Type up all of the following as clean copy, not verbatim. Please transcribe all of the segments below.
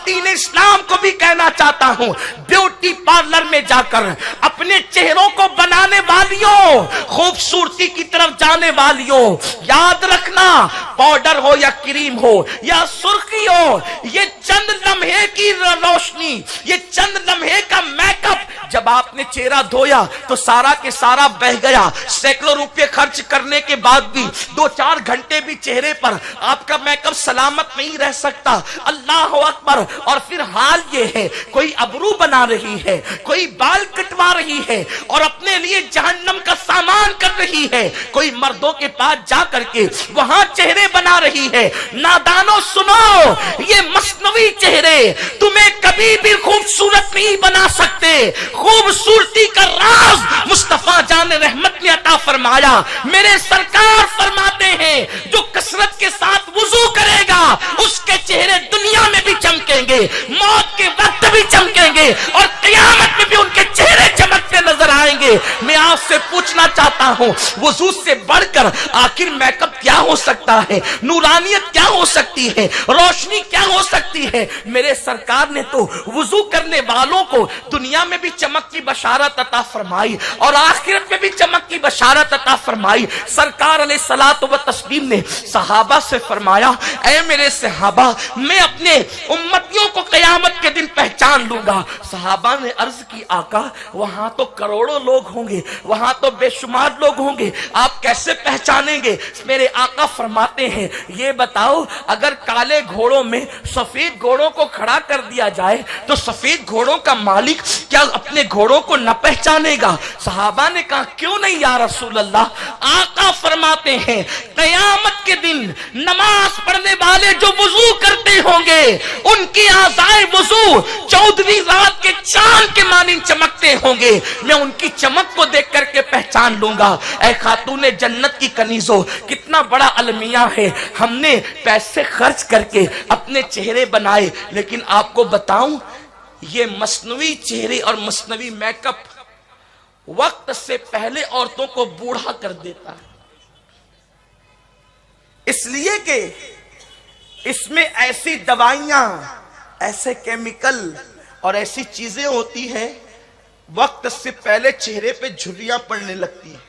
خواتین اسلام کو بھی کہنا چاہتا ہوں، بیوٹی پارلر میں جا کر اپنے چہروں کو بنانے والیوں، خوبصورتی کی طرف جانے والیوں، یاد رکھنا پاؤڈر ہو یا کریم ہو یا سرخی ہو، یہ چند لمحے کی روشنی، یہ چند لمحے کا میک اپ، جب آپ نے چہرہ دھویا تو سارا کے سارا بہ گیا۔ سینکڑوں روپے خرچ کرنے کے بعد بھی 2-4 گھنٹے بھی چہرے پر آپ کا میک اپ سلامت نہیں رہ سکتا۔ اللہ اکبر۔ اور پھر حال یہ ہے، کوئی ابرو بنا رہی ہے، کوئی بال کٹوا رہی ہے اور اپنے لیے جہنم کا سامان کر رہی ہے، کوئی مردوں کے پاس جا کر کے وہاں چہرے بنا رہی ہے۔ نادانو سنو، یہ مصنوعی چہرے تمہیں کبھی بھی خوبصورت نہیں بنا سکتے۔ خوبصورتی کا راز مصطفیٰ جان رحمت نے عطا فرمایا۔ میرے سرکار فرماتے ہیں جو کثرت کے ساتھ وضو کرے گا اس کے چہرے دنیا میں بھی چمکیں گے، موت کے وقت بھی چمکیں گے اور قیامت میں بھی ان کے چہرے چمکتے نظر آئیں گے۔ میں آپ سے پوچھنا چاہتا ہوں، وضو سے بڑھ کر آخر میک اپ کیا ہو سکتا ہے؟ نورانیت کیا ہو سکتی ہے؟ روشنی کیا ہو سکتی ہے؟ میرے سرکار نے تو وضو کرنے والوں کو دنیا میں بھی چمک کی بشارت عطا فرمائی اور آخرت میں بھی چمک کی بشارت عطا فرمائی۔ سرکار علیہ الصلوۃ والتسلیم نے صحابہ سے فرمایا، اے میرے صحابہ، میں اپنے امتیوں کو قیامت کے دن پہچان لوں گا۔ صحابہ نے عرض کی، آقا وہاں تو کروڑوں لوگ ہوں گے، وہاں تو بے شمار لوگ ہوں گے، آپ کیسے پہچانیں گے؟ میرے آقا فرماتے ہیں، یہ بتاؤ اگر کالے گھوڑوں میں سفید گھوڑوں کو کھڑا کر دیا جائے تو سفید گھوڑوں کا مالک کیا اپنے گھوڑوں کو نہ پہچانے گا؟ صحابہ نے کہا کیوں نہیں یا رسول اللہ؟ آقا فرماتے ہیں قیامت کے دن نماز پڑھنے والے جو وضو کرتے ہوں گے ان کی اعضائے وضو 14ویں رات کے چاند کے مانند چمکتے ہوں گے، میں ان کی چمک کو دیکھ کر کے پہچان لوں گا۔ اے خاتون جنت کی کنیزوں، کتنا بڑا المیہ ہے، ہم نے پیسے خرچ کر کے اپنے چہرے بنائے، لیکن آپ کو بتاؤں یہ مصنوعی چہرے اور مصنوعی میک اپ وقت سے پہلے عورتوں کو بوڑھا کر دیتا ہے، اس لیے کہ اس میں ایسی دوائیاں، ایسے کیمیکل اور ایسی چیزیں ہوتی ہیں وقت سے پہلے چہرے پہ جھریاں پڑنے لگتی ہیں،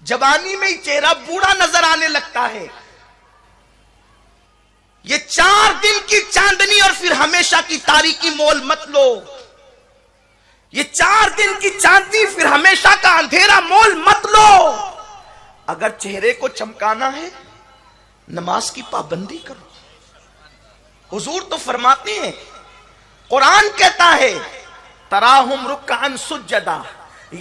جوانی میں ہی چہرہ بوڑھا نظر آنے لگتا ہے۔ یہ 4 دن کی چاندنی اور پھر ہمیشہ کی تاریکی مول مت لو، یہ 4 دن کی چاندنی پھر ہمیشہ کا اندھیرا مول مت لو۔ اگر چہرے کو چمکانا ہے نماز کی پابندی کرو۔ حضور تو فرماتے ہیں، قرآن کہتا ہے تراہم رکعا سجدا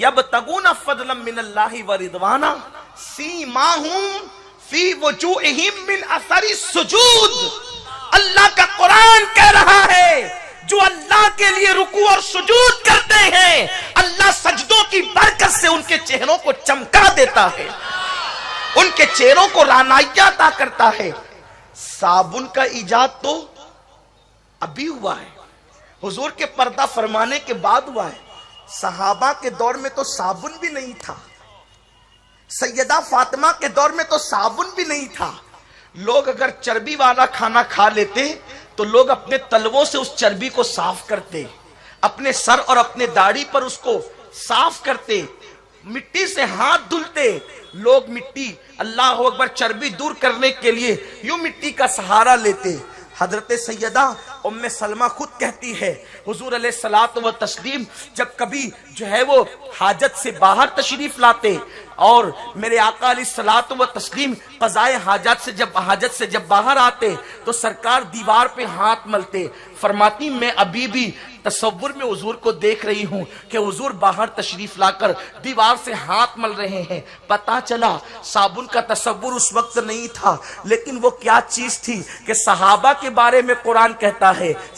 یبتغون فضلا من اللہ ورضوانا سیماہم فی وجوہہم من اثر السجود۔ اللہ کا قرآن کہہ رہا ہے جو اللہ کے لیے رکوع اور سجود کرتے ہیں اللہ سجدوں کی برکت سے ان کے چہروں کو چمکا دیتا ہے، ان کے چہروں کو رانائی عطا کرتا ہے۔ صابن کا ایجاد تو ابھی ہوا ہے، حضور کے پردہ فرمانے کے بعد ہوا ہے۔ صحابہ کے دور میں تو صابن بھی نہیں تھا، سیدہ فاطمہ کے دور میں تو صابن بھی نہیں تھا۔ لوگ اگر چربی والا کھانا کھا لیتے تو لوگ اپنے تلووں سے اس چربی کو صاف کرتے، اپنے سر اور اپنے داڑھی پر اس کو صاف کرتے، مٹی سے ہاتھ دھلتے۔ لوگ مٹی، اللہ اکبر، چربی دور کرنے کے لیے یوں مٹی کا سہارا لیتے۔ حضرت سیدہ ام سلمہ خود کہتی ہے حضور علیہ الصلوۃ والتسلیم جب کبھی جو ہے وہ حاجت سے باہر تشریف لاتے اور میرے آقا علیہ الصلوۃ والتسلیم قضائے حاجت سے جب باہر آتے تو سرکار دیوار پہ ہاتھ ملتے۔ فرماتی میں ابھی بھی تصور میں حضور کو دیکھ رہی ہوں کہ حضور باہر تشریف لا کر دیوار سے ہاتھ مل رہے ہیں۔ پتا چلا صابن کا تصور اس وقت نہیں تھا، لیکن وہ کیا چیز تھی کہ صحابہ کے بارے میں قرآن کہتا ہے